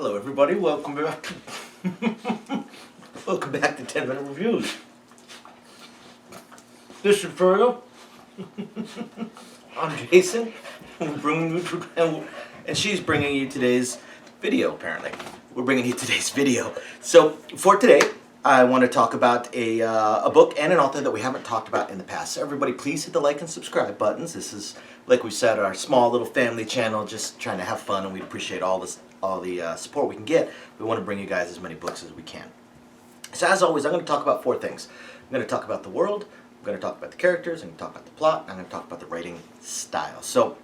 Hello everybody, welcome back to welcome back to 10-minute reviews. This is Fergal. I'm Jason. We're bringing you and she's bringing you today's video. Apparently, we're bringing you today's video. So for today, I want to talk about a book and an author that we haven't talked about in the past. So everybody, please hit the like and subscribe buttons. This is, like we said, our small little family channel, just trying to have fun, and we appreciate all the support we can get. We want to bring you guys as many books as we can. So as always, I'm going to talk about four things. I'm going to talk about the world, I'm going to talk about the characters, I'm going to talk about the plot, and I'm going to talk about the writing style. So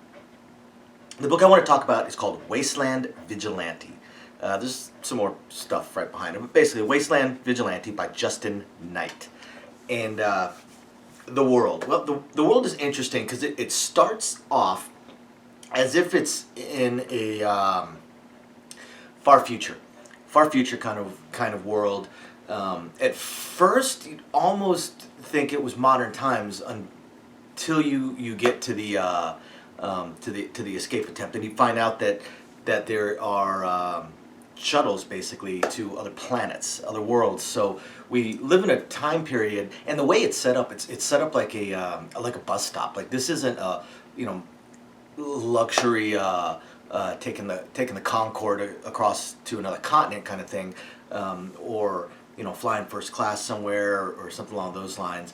the book I want to talk about is called Wasteland Vigilante. There's some more stuff right behind it, but basically Wasteland Vigilante by Justin Knight. And the world. Well, the world is interesting because it starts off as if it's in a far future kind of world. At first, you'd almost think it was modern times until you get to the escape attempt, and you find out that there are shuttles basically to other planets, other worlds. So we live in a time period, and the way it's set up, it's set up like a bus stop. Like, this isn't a luxury taking the Concorde across to another continent kind of thing, or flying first class somewhere or something along those lines.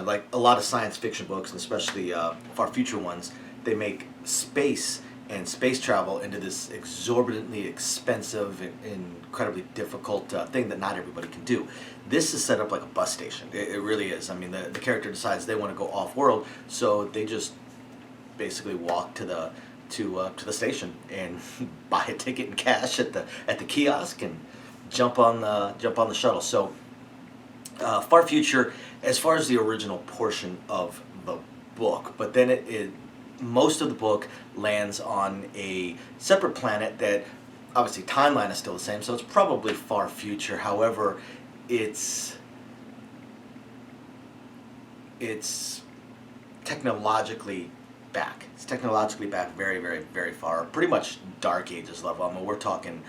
Like a lot of science fiction books, and especially far future ones, they make space and space travel into this exorbitantly expensive and incredibly difficult thing that not everybody can do. This is set up like a bus station. It really is. I mean, the character decides they want to go off-world, so they just basically walk to the station and buy a ticket in cash at the kiosk and jump on the shuttle. So far future as far as the original portion of the book, but then most of the book lands on a separate planet that obviously timeline is still the same, so it's probably far future. However, it's technologically back. It's technologically back very, very, very far. Pretty much Dark Ages level. I mean, we're talking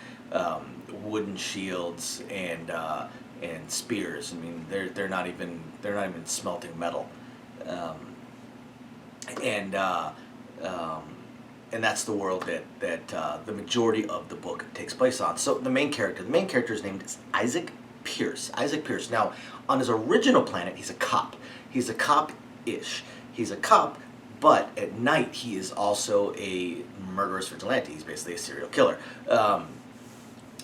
wooden shields and spears. I mean, they're not even smelting metal. And that's the world that the majority of the book takes place on. So the main character's name is Isaac Pierce. Isaac Pierce. Now, on his original planet, he's a cop. He's a cop-ish. He's a cop, but at night he is also a murderous vigilante. He's basically a serial killer.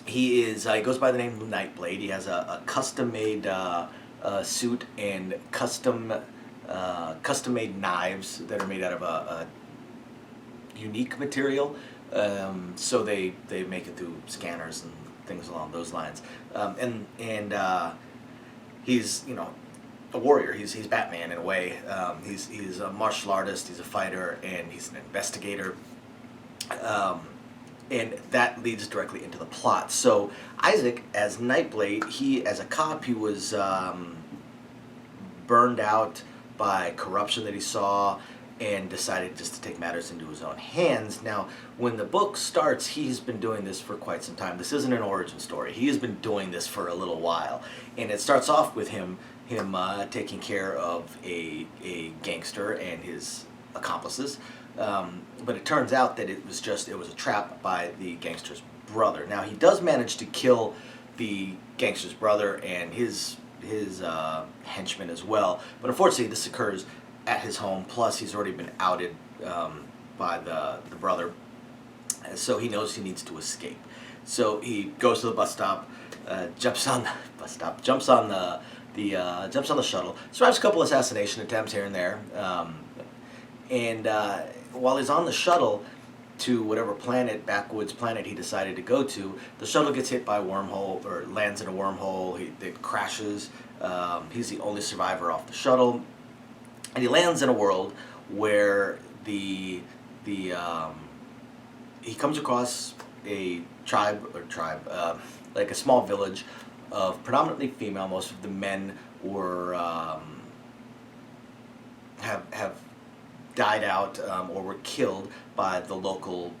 He goes by the name Nightblade. He has a custom-made suit and custom-made knives that are made out of a unique material. So they make it through scanners and things along those lines. And he's a warrior. He's Batman in a way. He's a martial artist. He's a fighter, and he's an investigator. And that leads directly into the plot. So Isaac, as Nightblade, as a cop, he was burned out by corruption that he saw, and decided just to take matters into his own hands. Now, when the book starts, he's been doing this for quite some time. This isn't an origin story. He has been doing this for a little while, and it starts off with him taking care of a gangster and his accomplices. But it turns out that it was a trap by the gangster's brother. Now, he does manage to kill the gangster's brother and his henchman as well, but unfortunately this occurs at his home. Plus, he's already been outed by the brother, so he knows he needs to escape. So he goes to the bus stop, jumps on the shuttle, survives a couple assassination attempts here and there, and while he's on the shuttle to whatever backwoods planet he decided to go to, the shuttle gets hit by a wormhole, or lands in a wormhole. It crashes. He's the only survivor off the shuttle, and he lands in a world where he comes across a tribe, like a small village of predominantly female. Most of the men were have died out or were killed by the local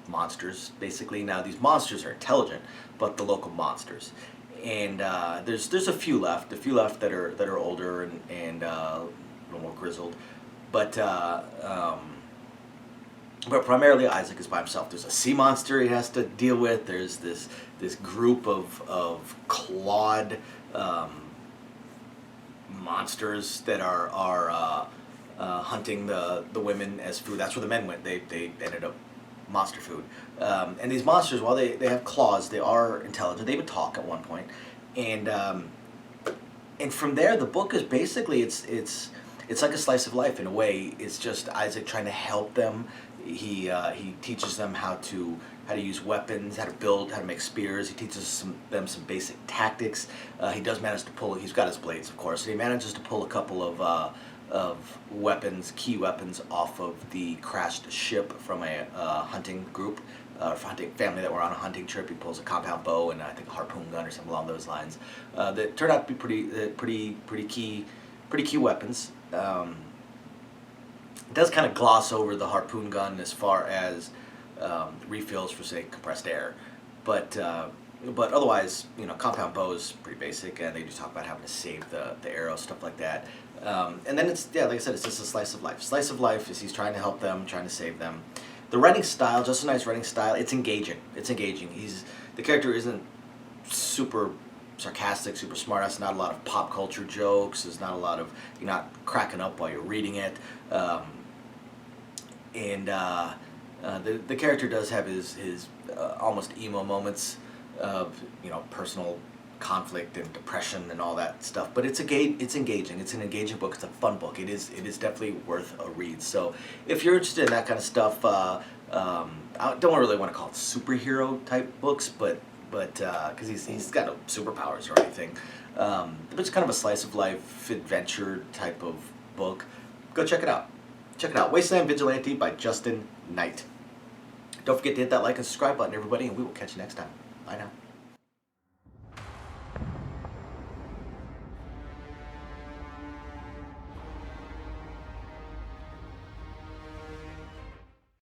monsters, basically. Now these monsters are intelligent, but the local monsters. And there's a few left that are older and a little more grizzled, but primarily Isaac is by himself. There's a sea monster he has to deal with. There's this group of clawed monsters that are hunting the women as food. That's where the men went. They ended up monster food. And these monsters, while they have claws, they are intelligent. They even talk at one point. And from there, the book is basically it's like a slice of life in a way. It's just Isaac trying to help them. He teaches them how to use weapons, how to make spears. He teaches them some basic tactics. He does manage to pull. He's got his blades, of course, and he manages to pull a couple of weapons, key weapons, off of the crashed ship from a hunting group, hunting family that were on a hunting trip. He pulls a compound bow and I think a harpoon gun or something along those lines. That turned out to be pretty key weapons. It does kind of gloss over the harpoon gun as far as refills for, say, compressed air, but otherwise, compound bow is pretty basic, and they do talk about having to save the arrow, stuff like that. And then like I said, it's just a slice of life. Slice of life is he's trying to help them, trying to save them. The writing style, just a nice writing style. It's engaging. The character isn't super sarcastic, super smart. There's not a lot of pop culture jokes. There's not a lot of, you're not cracking up while you're reading it. The character does have his almost emo moments of personal conflict and depression and all that stuff. But it's engaging. It's an engaging book. It's a fun book. It is definitely worth a read. So if you're interested in that kind of stuff, I don't really want to call it superhero type books, but because he's got no superpowers or anything. But it's kind of a slice of life adventure type of book. Go check it out. Check it out. Wasteland Vigilante by Justin Knight. Don't forget to hit that like and subscribe button, everybody, and we will catch you next time. Bye now.